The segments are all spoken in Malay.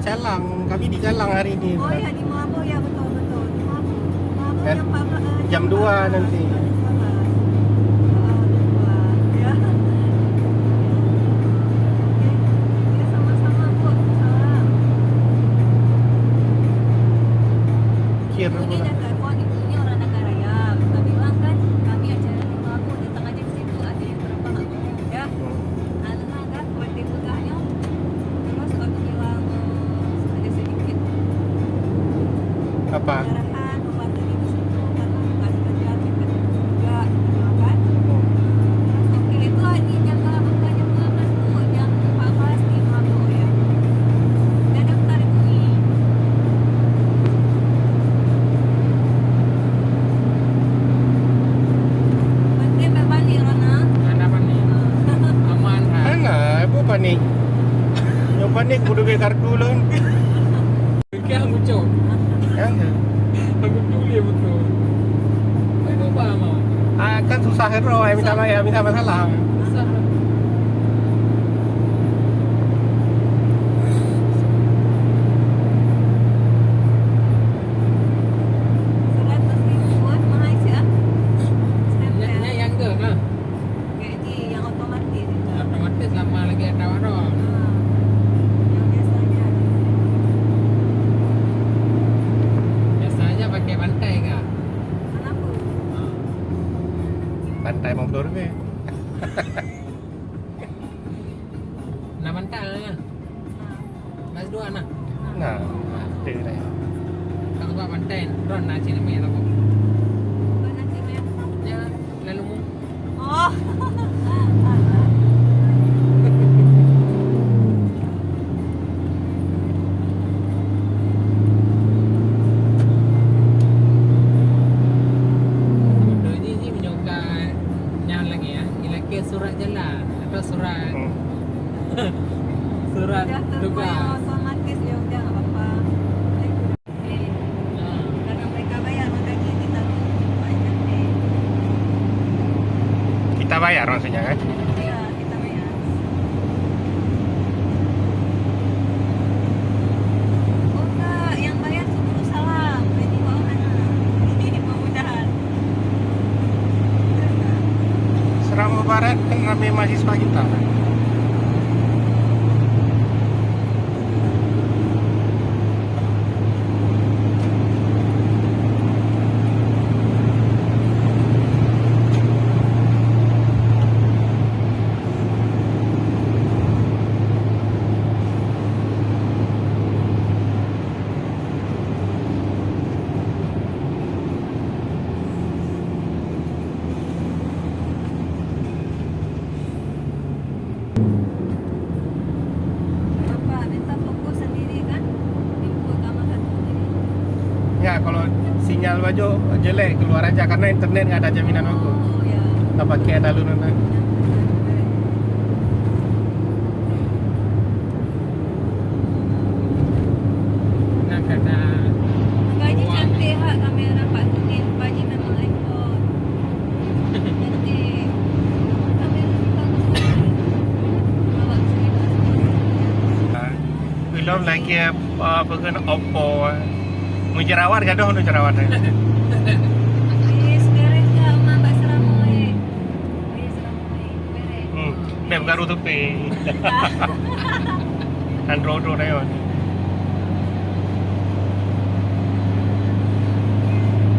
Calang. Kami di Calang hari ini. Oh ya, di Mabuk ya, betul-betul. Di Mabuk. Mabuk Kan? jam 14, Jam 2 nanti. Ya. Ya, sama-sama, Bu. Salam. Kira Ibunya dan telepon, ibunya orang Nagaraya. Kita bilang kan, kami acara di Mabuk, datang aja ke situ. Ada yang berapa nggak mau, ya. Alah kan, buat dibukanya. Terus aku bilang, ada sedikit apa? arahan membantu di situ karena kasih kerja juga juga kan. Terus oke itu ini jam berapa jam 12 tuh jam 14 di Mabuk ya. Dan daftar itu nih. Penting berbalik Rona. Ada apa nih? Aman kan? Mana? Apa panik? Yang panik kudu ke kartu lon. Kaya ang mucho. Yang Aku tuli betul. Itu apa mau? kan susah hero, minta masalah. Susah. Seratus ribu buat mahal sih ah. Stempel. Yang ke nah. Kayak ini yang otomatis itu. Otomatis lama lagi ada warung. Yang biasanya ada. Biasanya pakai bantai kak. Kenapa? Pantai mau blur ke? Nah bantai lah. Mas dua nah. Nah, ada dah. Kalau buat bantai, ron nak cina punya aku. Bukan nanti mem. Ya, lalu mu. Oh. Bodoh ini menyuka nyal lagi ya. Gila ke surat jalan atau surat surat Udah turbo yang tugas. otomatis ya udah nggak apa-apa. Oke. Nah, Karena mereka bayar makanya kita banyak deh. Kita bayar maksudnya kan? Iya kita bayar. Oh enggak, yang bayar suruh salam. Jadi bawa anak. Ini mudah-mudahan. Serama Barat kan ramai mahasiswa kita. Bapak minta fokus sendiri kan? Input kamar satu sendiri. Ya kalau sinyal baju jelek keluar aja karena internet nggak ada jaminan aku. Oh ya. Tak pakai ada lu nanti. nak kata Gaji cantik hak kamera Pak Tudin. Gaji memang iPhone. Cantik. Kamera ni bagus sekali. Bawa cerita semua. Belum lagi bagian Oppo. Mau jerawat gak ada jerawat. Yes, beres ka Mbak Seramoy. Yes, Seramoy. Beres. Beb garu tu pe. Android na yun.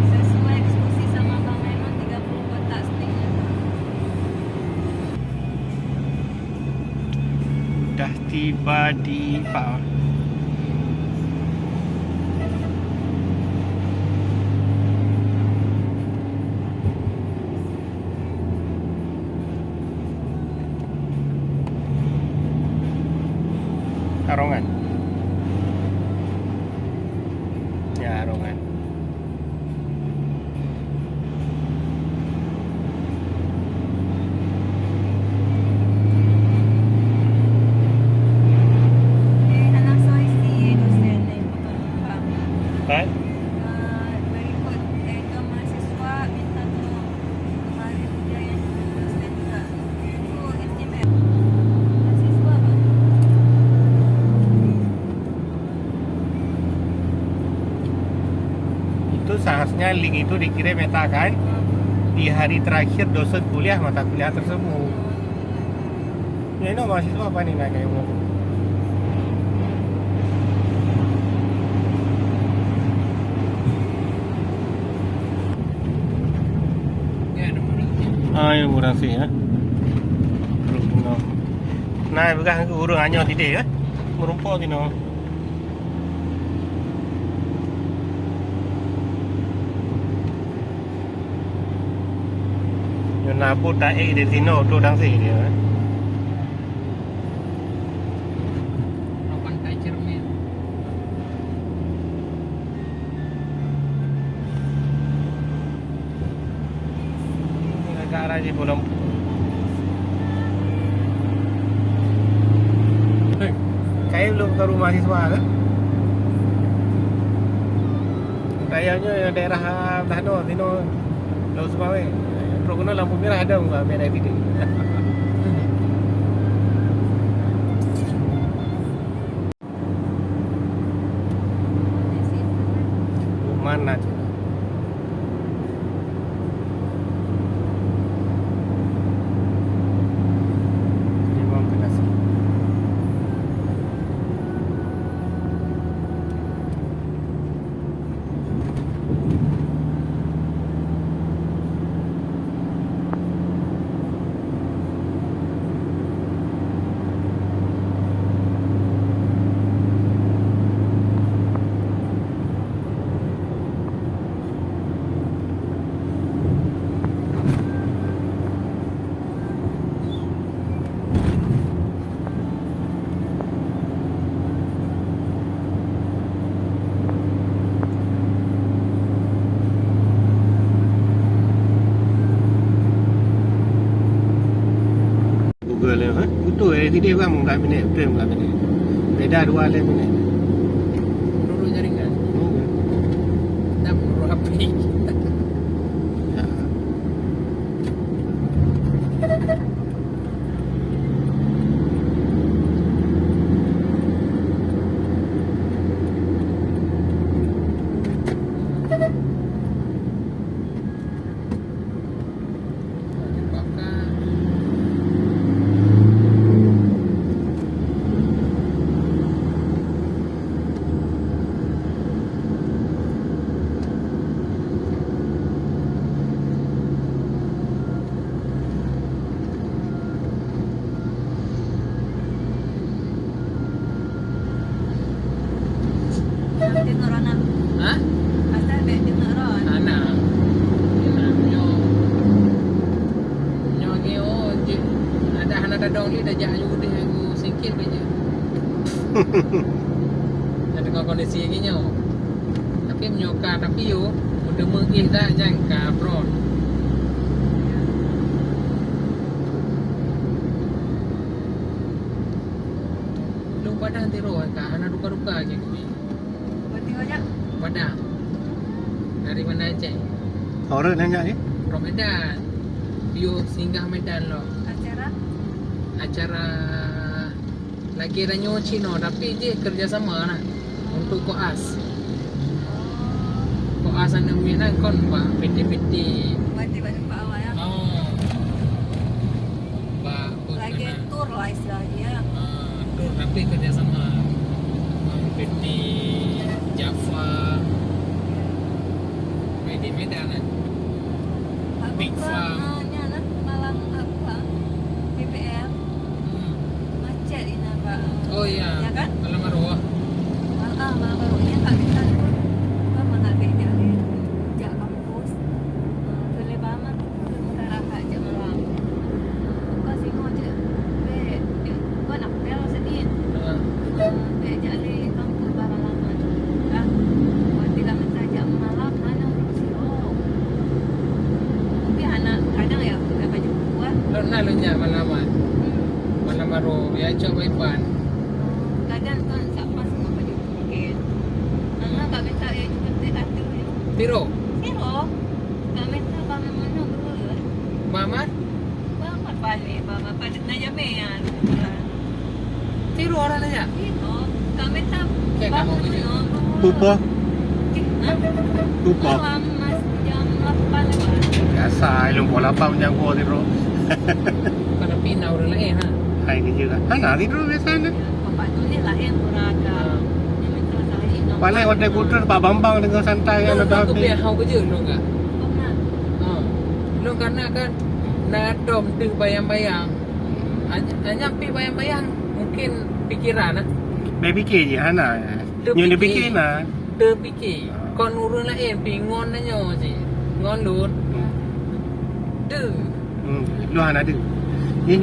Sesuai diskusi sama Bang Raymond 30 kotak sting. Dah tiba di Pak. Arongan. Ya, Arongan. Anak seharusnya link itu dikirim Meta kan di hari terakhir dosen kuliah mata kuliah tersebut. Ya ini mahasiswa apa nih nak kayak ngomong? Ya, nomor ini. Ah, ini murah sih ya. Nah, bukan urung anyo tidak ya? Merumpok tino. Yo nabu tak di tino tu dang sih dia. Pantai Cermin. Ini agak arah je belum. Kayak belum ke rumah siswa kan? Kayaknya yang daerah Dano, Tino, Laut Sumawe. Progona lampu merah ada enggak merah video. Mana tu? Memang kena sih. Google ya kan? Betul video kan muka minit, betul muka minit. Beda dua le minit. Menurut jaringan. Dan menurut HP. Ya. Hah? Asal beg di Neron. Anak. Nyo oh, ada anak dadong ni dah jak udah aku sikit aja. Ada kondisi lagi nyo. Tapi menyoka tapi yo udah mengih dah jangka bro. Lu pada nanti roh ka anak duka-duka aja kami. Berarti banyak. Padang. Dari mana Aceh? Orang nanya ni. From Medan. Bio singgah Medan lo. Acara lagi ada nyoci no, tapi dia kerjasama nak untuk koas. Koas anda mina kon pak PT-PT. Berarti baju Pak awal ya. Oh. Pak Lagi tur lah istilahnya. Tur tapi kerjasama. PT Java. Di Medan kan. Big Farm. Lah, Malang apa? BPM. Macet ini Pak. Oh iya. Ya kan? Malam Arwah. Malang barunya tak bisa tu. Apa mana beda ni? Jak kampus. Kelebaman masyarakat je Malang. Kau singo je. Be, kau nak pel sedih. Be jadi kampus barang lama. Dah. Berarti kami saja Malang mana urus siro. Tapi anak kadang ya pakai baju kuat. Lo nak lo nyak malaman. Malam Arwah ya coba ipan. Kadang kan siapa semua baju mungkin. Anak tak minta ya juga tak atur. Tiro. Siro. Tak minta bangun mana bro. Mamat. Bapak balik, bapak pada nanya ya. Tiro orang nanya. Siro. Tak minta Kayak kamu kerja. Lupa. Lupa. Malam mas jam 8 lewat. Biasa, ilmu bola apa punya gua tidur. Pada pinau orang lain ha. Hai kerja kan. Hana tidur biasanya. Bapak tu ni lah yang berada. Dia minta saya. Paling hotel kuter Pak Bambang dengan santai kan ada Aku habis. biar hau kerja lu enggak? Pernah. Ha. Lu karena kan nadom tu bayang-bayang. Hanya pi bayang-bayang mungkin pikiran ah. Baby fikir je Hana. Yang dia fikir nak. Terfikir. Kon urun lain pingon nanya je. Ngon lun. Tu. Lu Hana ada. Ni